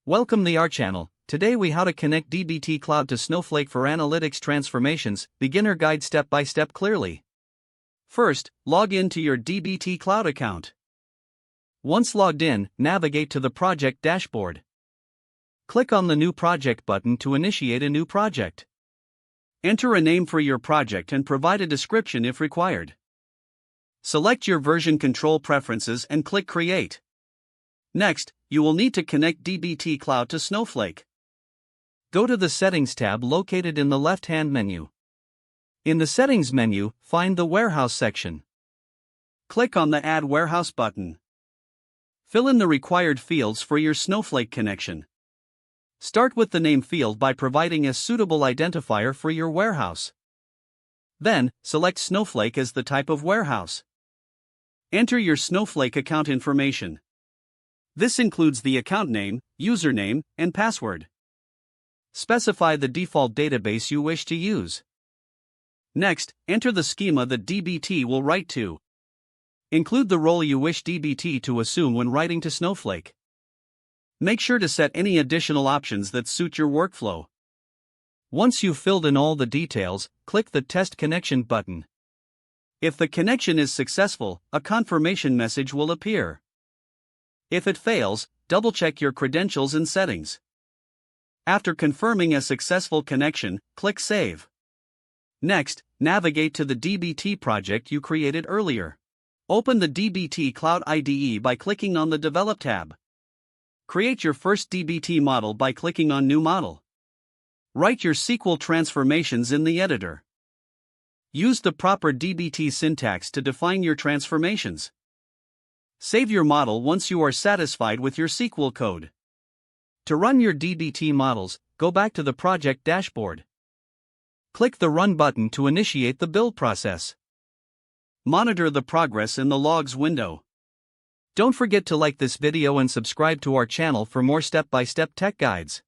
Welcome to our channel. Today we how to connect dbt Cloud to Snowflake for analytics transformations, beginner guide step by step clearly. First, log in to your dbt Cloud account. Once logged in, navigate to the project dashboard. Click on the New Project button to initiate a new project. Enter a name for your project and provide a description if required. Select your version control preferences and click Create. Next, you will need to connect dbt Cloud to Snowflake. Go to the Settings tab located in the left-hand menu. In the Settings menu, find the Warehouse section. Click on the Add Warehouse button. Fill in the required fields for your Snowflake connection. Start with the name field by providing a suitable identifier for your warehouse. Then, select Snowflake as the type of warehouse. Enter your Snowflake account information. This includes the account name, username, and password. Specify the default database you wish to use. Next, enter the schema that dbt will write to. Include the role you wish dbt to assume when writing to Snowflake. Make sure to set any additional options that suit your workflow. Once you've filled in all the details, click the Test Connection button. If the connection is successful, a confirmation message will appear. If it fails, double-check your credentials and settings. After confirming a successful connection, click Save. Next, navigate to the dbt project you created earlier. Open the dbt Cloud IDE by clicking on the Develop tab. Create your first dbt model by clicking on New Model. Write your SQL transformations in the editor. Use the proper dbt syntax to define your transformations. Save your model once you are satisfied with your SQL code. To run your dbt models, go back to the project dashboard. Click the Run button to initiate the build process. Monitor the progress in the Logs window. Don't forget to like this video and subscribe to our channel for more step-by-step tech guides.